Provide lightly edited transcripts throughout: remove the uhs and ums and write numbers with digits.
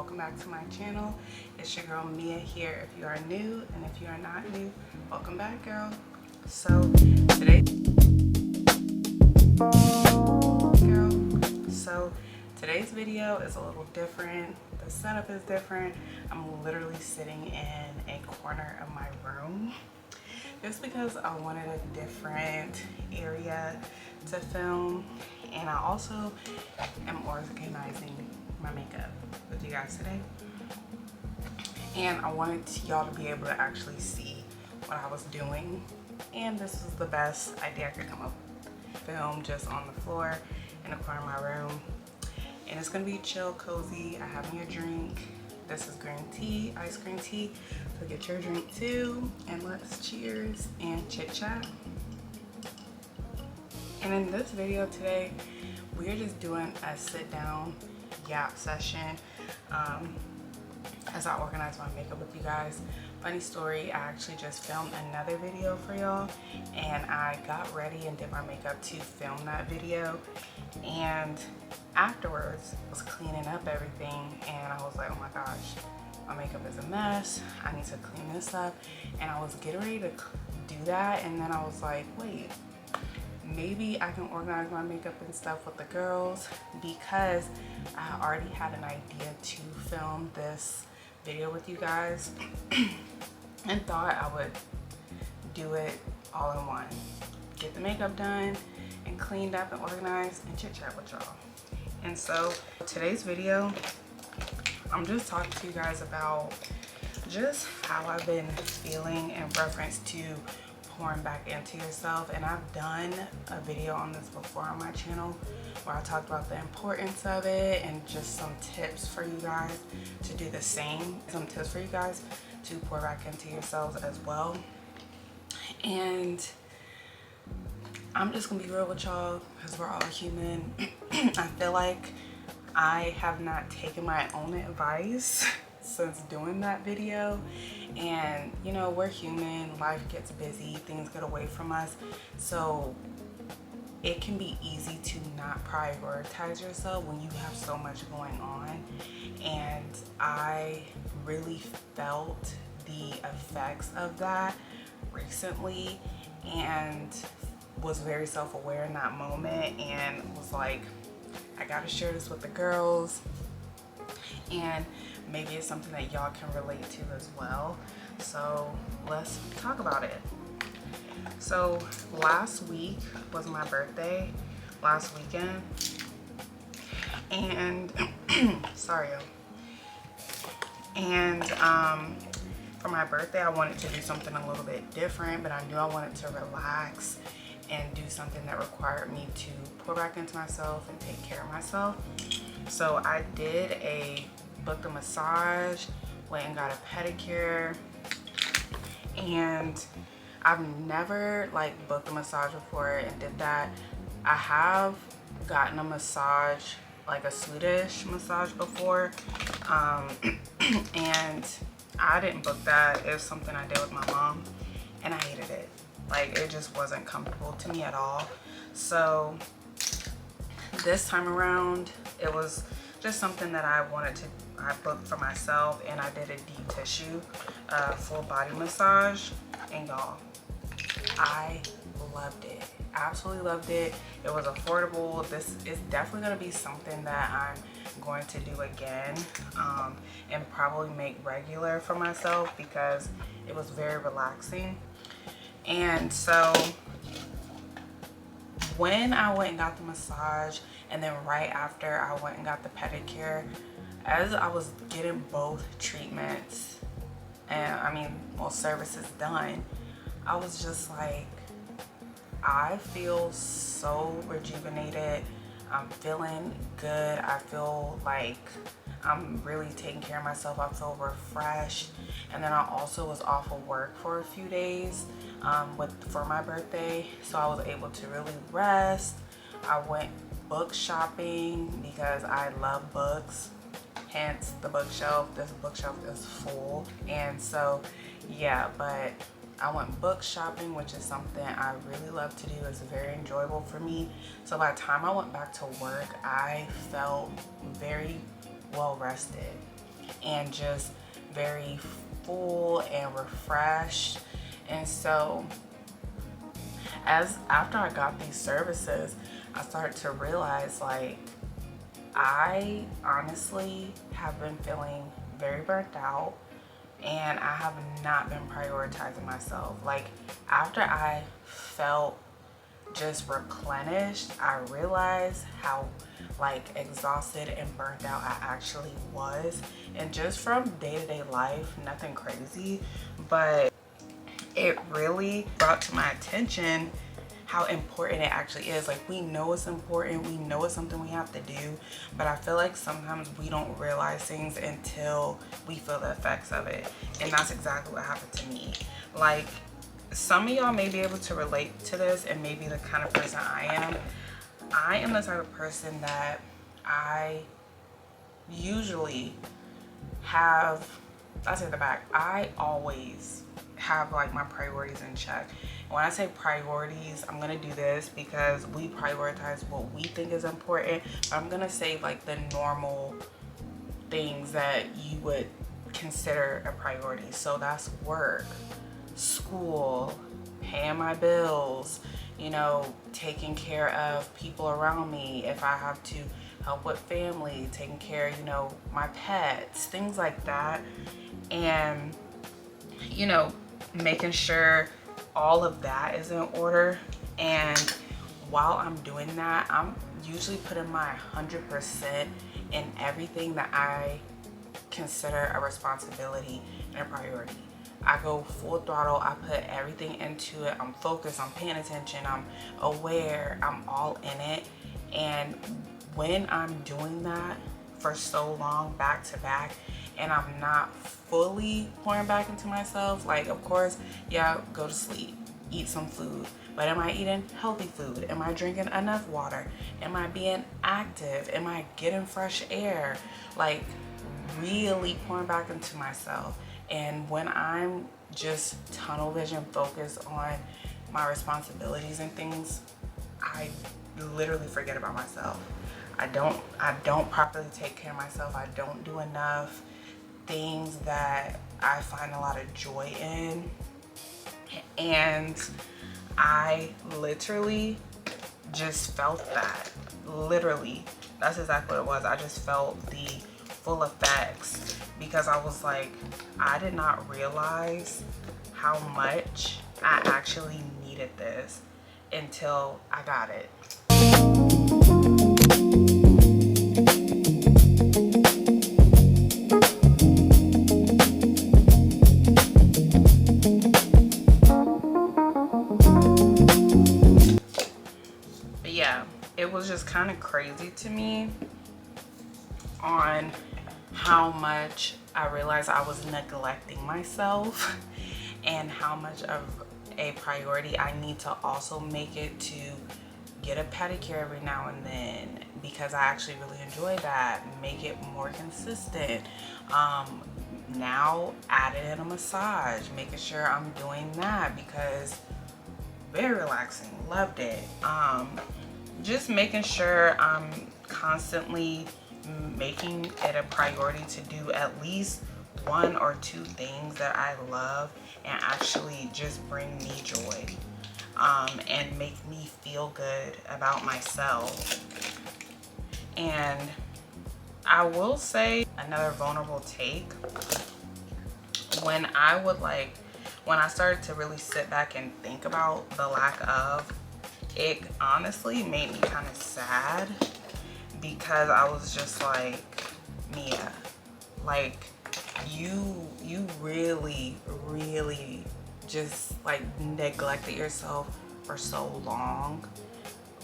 welcome back to my channel. It's your girl Mia here if you are new, and if you are not new, welcome back, girl. So today's video is a little different. The setup is different. I'm literally sitting in a corner of my room just because I wanted a different area to film, and I also am organizing my makeup with you guys today, and I wanted y'all to be able to actually see what I was doing, and this is the best idea I could come up with. Film just on the floor in the corner of my room, and it's gonna be chill, cozy. I have me a drink. This is green tea, iced green tea, so get your drink too, and let's cheers and chit chat. And in this video today, we're just doing a sit down yap session as I organize my makeup with you guys. Funny story, I actually just filmed another video for y'all, and I got ready and did my makeup to film that video, and afterwards I was cleaning up everything, and I was like, oh my gosh, my makeup is a mess, I need to clean this up. And I was getting ready to do that, and then I was like, wait, maybe I can organize my makeup and stuff with the girls, because I already had an idea to film this video with you guys and thought I would do it all in one. Get the makeup done and cleaned up and organized and chit chat with y'all. And so today's video, I'm just talking to you guys about just how I've been feeling in reference to pouring back into yourself. And I've done a video on this before on my channel where I talked about the importance of it and just some tips for you guys to do the same. Some tips for you guys to pour back into yourselves as well. And I'm just gonna be real with y'all because we're all human. I feel like I have not taken my own advice since doing that video, and you know, we're human, life gets busy, things get away from us, so it can be easy to not prioritize yourself when you have so much going on. And I really felt the effects of that recently and was very self-aware in that moment, and was like, I gotta share this with the girls, and maybe it's something that y'all can relate to as well. So let's talk about it. So last week was my birthday, last weekend, and sorry, and for my birthday I wanted to do something a little bit different, but I knew I wanted to relax and do something that required me to pour back into myself and take care of myself. So I booked a massage, went and got a pedicure, and I've never like booked a massage before and did that. I have gotten a massage, like a Swedish massage before, and I didn't book that. It was something I did with my mom, and I hated it. Like, it just wasn't comfortable to me at all. So this time around, it was just something that I booked for myself, and I did a deep tissue full body massage, and y'all, I loved it. Absolutely loved it. It was affordable. This is definitely going to be something that I'm going to do again, and probably make regular for myself, because it was very relaxing. And so when I went and got the massage, and then right after I went and got the pedicure, as I was getting both treatments and services done, I was just like, I feel so rejuvenated. I'm feeling good. I feel like I'm really taking care of myself. I feel refreshed. And then I also was off of work for a few days for my birthday, so I was able to really rest. I went book shopping because I love books, hence the bookshelf. This bookshelf is full, and so yeah, but I went book shopping, which is something I really love to do. It's very enjoyable for me. So by the time I went back to work, I felt very well rested. and just very full and refreshed. And so after I got these services, I started to realize, like, I honestly have been feeling very burnt out, and I have not been prioritizing myself. Like, after I felt just replenished, I realized how like exhausted and burnt out I actually was. And just from day-to-day life, nothing crazy, but it really brought to my attention how important it actually is. Like, we know it's important, we know it's something we have to do, but I feel like sometimes we don't realize things until we feel the effects of it. And that's exactly what happened to me. Like, some of y'all may be able to relate to this, and maybe the kind of person I am. I am the type of person that I usually have, I take it back, I always have like my priorities in check. And when I say priorities, I'm gonna do this because we prioritize what we think is important, but I'm gonna say like the normal things that you would consider a priority. So that's work, school, paying my bills, you know, taking care of people around me, if I have to help with family, taking care of, you know, my pets, things like that. And, you know, making sure all of that is in order. And while I'm doing that, I'm usually putting my 100% in everything that I consider a responsibility and a priority. I go full throttle, I put everything into it, I'm focused, I'm paying attention, I'm aware, I'm all in it. And when I'm doing that for so long, back to back, and I'm not fully pouring back into myself, like, of course, yeah, go to sleep, eat some food, but am I eating healthy food? Am I drinking enough water? Am I being active? Am I getting fresh air? Like, really pouring back into myself. And when I'm just tunnel vision focused on my responsibilities and things, I literally forget about myself. I don't properly take care of myself. I don't do enough things that I find a lot of joy in. And I literally just felt that. Literally, that's exactly what it was. I just felt the full effects, because I was like, I did not realize how much I actually needed this until I got it. But yeah, it was just kind of crazy to me on how much I realized I was neglecting myself and how much of a priority I need to also make it to get a pedicure every now and then, because I actually really enjoy that. Make it more consistent. Now added in a massage, making sure I'm doing that because very relaxing, loved it. Just making sure I'm constantly making it a priority to do at least 1 or 2 things that I love and actually just bring me joy, and make me feel good about myself. And I will say another vulnerable take, when I started to really sit back and think about the lack of, it honestly made me kind of sad, because I was just like, Mia, like, you really just like neglected yourself for so long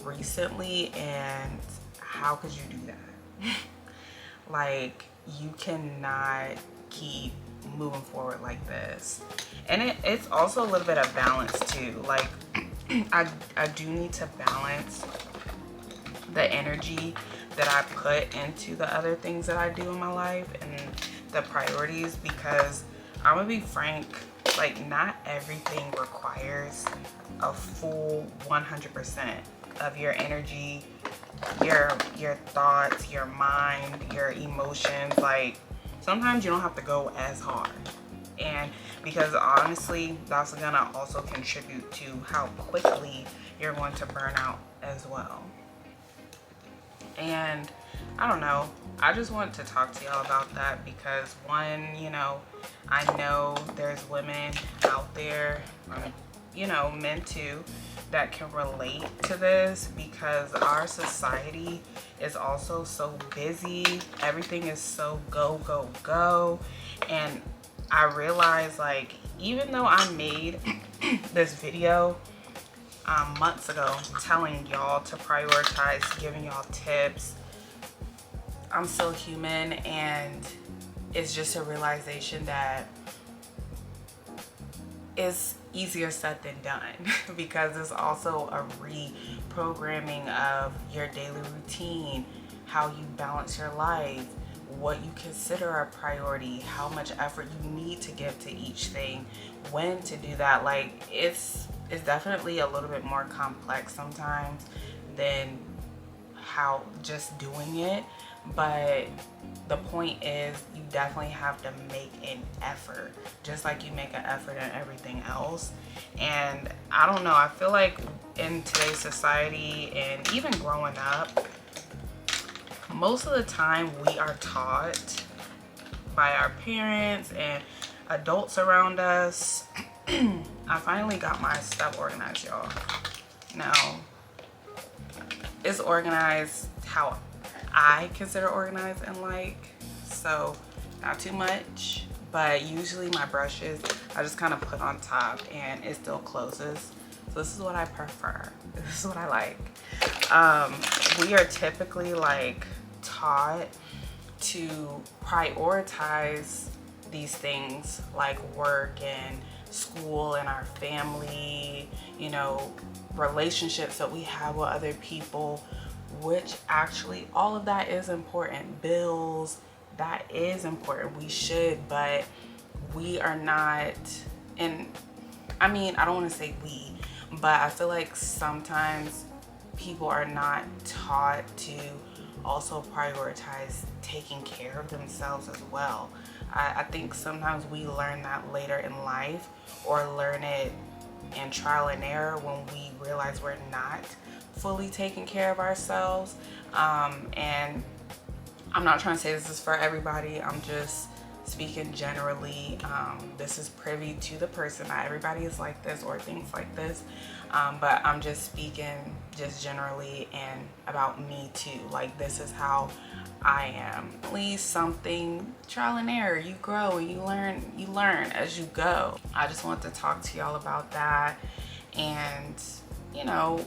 recently, and how could you do that? Like, you cannot keep moving forward like this. And it's also a little bit of balance too. Like, I do need to balance the energy that I put into the other things that I do in my life and the priorities, because I'm gonna be frank, like, not everything requires a full 100% of your energy, your thoughts, your mind, your emotions. Like, sometimes you don't have to go as hard. And because honestly, that's gonna also contribute to how quickly you're going to burn out as well. And I don't know, I just want to talk to y'all about that because one, you know, I know there's women out there, you know, men too, that can relate to this because our society is also so busy. Everything is so go, go, go. And I realized, like, even though I made this video months ago telling y'all to prioritize, giving y'all tips, I'm still human, and it's just a realization that it's easier said than done because it's also a reprogramming of your daily routine, how you balance your life, what you consider a priority, how much effort you need to give to each thing, when to do that. Like, it's definitely a little bit more complex sometimes than how just doing it. But the point is, you definitely have to make an effort, just like you make an effort in everything else. And I don't know, I feel like in today's society and even growing up, most of the time we are taught by our parents and adults around us. I finally got my stuff organized, y'all. Now, it's organized how I consider organized and like, so not too much, but usually my brushes I just kind of put on top and it still closes. So this is what I prefer. This is what I like. We are typically like taught to prioritize these things like work and school and our family, you know, relationships that we have with other people, which actually all of that is important. Bills, that is important. We should, but we are not, and I mean, I don't want to say we, but I feel like sometimes people are not taught to also prioritize taking care of themselves as well. I think sometimes we learn that later in life, or learn it in trial and error when we realize we're not fully taking care of ourselves. And I'm not trying to say this is for everybody, I'm just speaking generally. This is privy to the person. Not everybody is like this or thinks like this, but I'm just speaking just generally and about me too. Like, this is how I am. At least something, trial and error, you grow and you learn as you go. I just want to talk to y'all about that and, you know,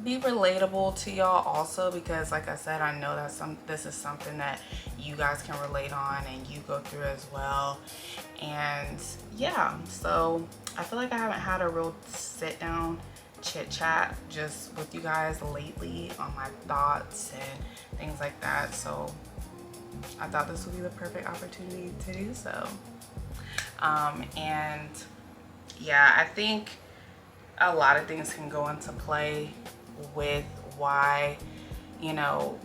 be relatable to y'all also, because like I said, I know that this is something that you guys can relate on and you go through as well. And yeah, so I feel like I haven't had a real sit down chit chat just with you guys lately on my thoughts and things like that, so I thought this would be the perfect opportunity to do so. And yeah, I think a lot of things can go into play with why, you know,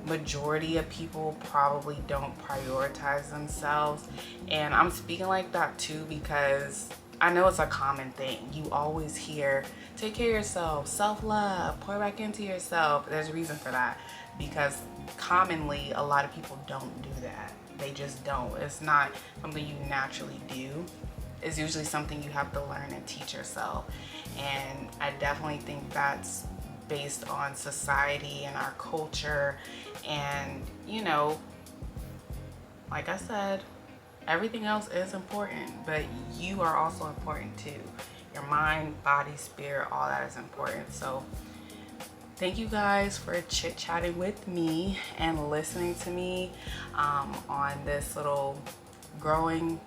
majority of people probably don't prioritize themselves. And I'm speaking like that too because I know it's a common thing. You always hear, take care of yourself, self-love, pour back into yourself. There's a reason for that, because commonly a lot of people don't do that. They just don't. It's not something you naturally do. It's usually something you have to learn and teach yourself. And I definitely think that's based on society and our culture. And, you know, like I said, everything else is important, but you are also important too. Your mind, body, spirit, all that is important. So thank you guys for chit-chatting with me and listening to me on this little growing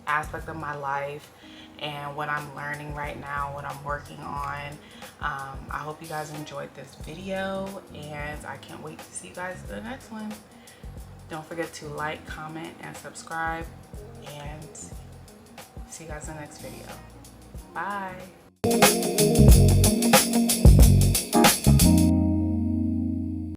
aspect of my life and what I'm learning right now, what I'm working on. I hope you guys enjoyed this video, and I can't wait to see you guys in the next one. Don't forget to like, comment, and subscribe, and see you guys in the next video. Bye.